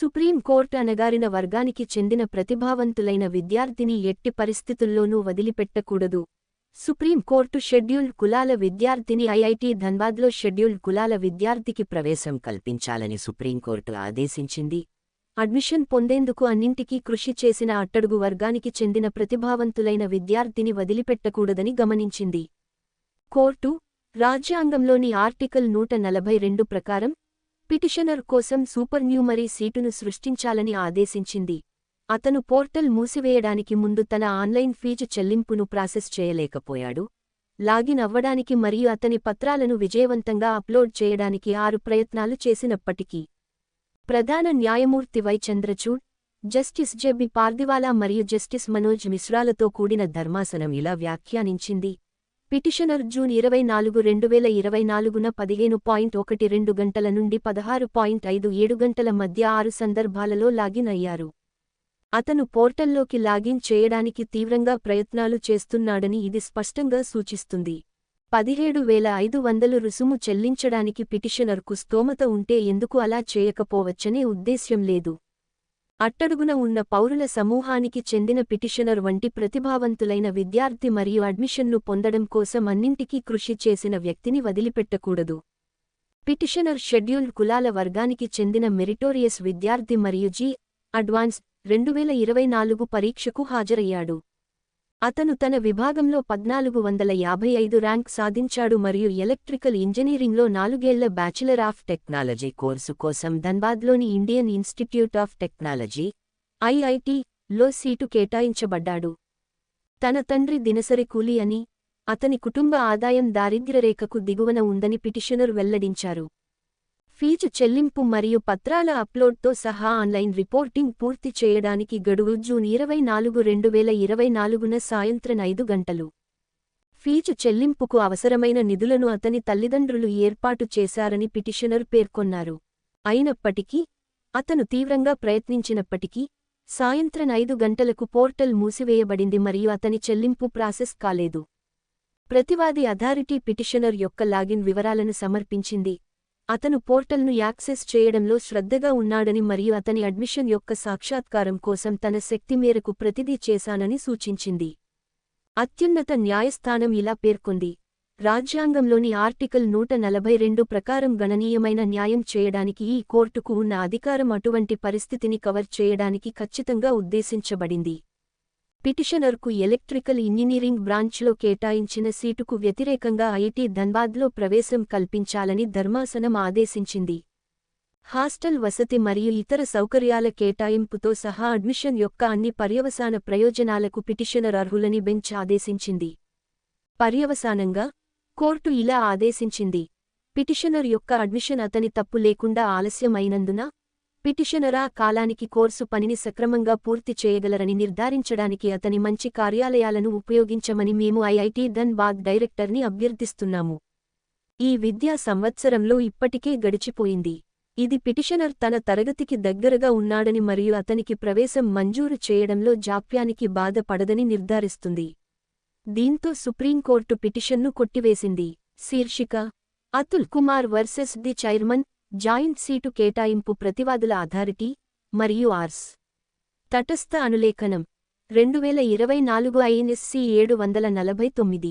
Supreme court అణగారిన వర్గానికి చెందిన ప్రతిభావంతులైన విద్యార్థిని ఎట్టి పరిస్థితుల్లోనూ వదిలిపెట్టకూడదు. సుప్రీం కోర్టు షెడ్యూల్డ్ కులాల విద్యార్థిని ఐఐటి ధన్బాద్లో షెడ్యూల్డ్ కులాల విద్యార్థికి ప్రవేశం కల్పించాలని సుప్రీంకోర్టు ఆదేశించింది. అడ్మిషన్ పొందేందుకు అన్నింటికీ కృషి చేసిన అట్టడుగు వర్గానికి చెందిన ప్రతిభావంతులైన విద్యార్థిని వదిలిపెట్టకూడదని గమనించింది. కోర్టు రాజ్యాంగంలోని ఆర్టికల్ 142 ప్రకారం పిటిషనర్ కోసం సూపర్న్యూమరీ సీటును సృష్టించాలని ఆదేశించింది. అతను పోర్టల్ మూసివేయడానికి ముందు తన ఆన్లైన్ ఫీజు చెల్లింపును ప్రాసెస్ చేయలేకపోయాడు. లాగిన్ అవ్వడానికి మరియు అతని పత్రాలను విజయవంతంగా అప్లోడ్ చేయడానికి 6 ప్రయత్నాలు చేసినప్పటికీ ప్రధాన న్యాయమూర్తి వై చంద్రచూడ్, జస్టిస్ జె.బి. పార్దివాలా మరియు జస్టిస్ మనోజ్ మిశ్రాలతో కూడిన ధర్మాసనం ఇలా వ్యాఖ్యానించింది. పిటిషనర్ జూన్ 24, 2024న 15.12 గంటల నుండి 16.57 గంటల మధ్య 6 సందర్భాలలో లాగిన్ అయ్యారు. అతను పోర్టల్లోకి లాగిన్ చేయడానికి తీవ్రంగా ప్రయత్నాలు చేస్తున్నాడని ఇది స్పష్టంగా సూచిస్తుంది. 17,500 రుసుము చెల్లించడానికి పిటిషనర్కు స్తోమత ఉంటే ఎందుకు అలా చేయకపోవచ్చనే ఉద్దేశ్యం లేదు. అట్టడుగున ఉన్న పౌరుల సమూహానికి చెందిన పిటిషనర్ వంటి ప్రతిభావంతులైన విద్యార్థి మరియు అడ్మిషన్ను పొందడం కోసం అన్నింటికీ కృషి చేసిన వ్యక్తిని వదిలిపెట్టకూడదు. పిటిషనర్ షెడ్యూల్డ్ కులాల వర్గానికి చెందిన మెరిటోరియస్ విద్యార్థి మరియు అడ్వాన్స్ 2024 పరీక్షకు హాజరయ్యాడు. అతను తన విభాగంలో 1455 ర్యాంక్ సాధించాడు మరియు ఎలక్ట్రికల్ ఇంజనీరింగ్లో 4 ఏళ్ల బ్యాచిలర్ ఆఫ్ టెక్నాలజీ కోర్సు కోసం ధన్బాద్లోని ఇండియన్ ఇన్స్టిట్యూట్ ఆఫ్ టెక్నాలజీ (ఐఐటి)లో సీటు కేటాయించబడ్డాడు. తన తండ్రి దినసరి కూలీ అని, అతని కుటుంబ ఆదాయం దారిద్ర్యరేఖకు దిగువన ఉందని పిటిషనర్ వెల్లడించారు. ఫీజు చెల్లింపు మరియు పత్రాల అప్లోడ్తో సహా ఆన్లైన్ రిపోర్టింగ్ పూర్తి చేయడానికి గడువు జూన్ 24, 2024న సాయంత్రం 5 గంటలు. ఫీజు చెల్లింపుకు అవసరమైన నిధులను అతని తల్లిదండ్రులు ఏర్పాటు చేశారని పిటిషనర్ పేర్కొన్నారు. అయినప్పటికీ, అతను తీవ్రంగా ప్రయత్నించినప్పటికీ, సాయంత్రం 5 గంటలకు పోర్టల్ మూసివేయబడింది మరియు అతని చెల్లింపు ప్రాసెస్ కాలేదు. ప్రతివాది అథారిటీ పిటిషనర్ యొక్క లాగిన్ వివరాలను సమర్పించింది. అతను పోర్టల్ను యాక్సెస్ చేయడంలో శ్రద్ధగా ఉన్నాడని మరియు అతని అడ్మిషన్ యొక్క సాక్షాత్కారం కోసం తన శక్తి మేరకు ప్రతిదీ చేశానని సూచించింది. అత్యున్నత న్యాయస్థానం ఇలా పేర్కొంది: రాజ్యాంగంలోని ఆర్టికల్ 142 ప్రకారం గణనీయమైన న్యాయం చేయడానికి ఈ కోర్టుకు ఉన్న అధికారం అటువంటి పరిస్థితిని కవర్ చేయడానికి ఖచ్చితంగా ఉద్దేశించబడింది. పిటిషనర్కు ఎలక్ట్రికల్ ఇంజనీరింగ్ బ్రాంచ్లో కేటాయించిన సీటుకు వ్యతిరేకంగా ఐఐటి ధన్బాద్లో ప్రవేశం కల్పించాలని ధర్మాసనం ఆదేశించింది. హాస్టల్ వసతి మరియు ఇతర సౌకర్యాల కేటాయింపుతో సహా అడ్మిషన్ యొక్క అన్ని పర్యవసాన ప్రయోజనాలకు పిటిషనర్ అర్హులని బెంచ్ ఆదేశించింది. పర్యవసానంగా, కోర్టు ఇలా ఆదేశించింది: పిటిషనర్ యొక్క అడ్మిషన్ అతని తప్పు లేకుండా ఆలస్యం అయినందున, పిటిషనర్ ఆ కాలానికి కోర్సు పనిని సక్రమంగా పూర్తి చేయగలరని నిర్ధారించడానికి అతని మంచి కార్యాలయాలను ఉపయోగించమని మేము ఐఐటి ధన్బాద్ డైరెక్టర్ని అభ్యర్థిస్తున్నాము. ఈ విద్యా సంవత్సరంలో ఇప్పటికే గడిచిపోయింది. ఇది పిటిషనర్ తన తరగతికి దగ్గరగా ఉన్నాడని మరియు అతనికి ప్రవేశం మంజూరు చేయడంలో జాప్యానికి బాధపడదని నిర్ధారిస్తుంది. దీంతో సుప్రీంకోర్టు పిటిషన్ను కొట్టివేసింది. శీర్షిక: Atul Kumar versus the chairman, joint seat కేటాయింపు ప్రతివాదుల అథారిటీ మరియు ఆర్స్. తటస్థ అనులేఖనం 2024 INSC 749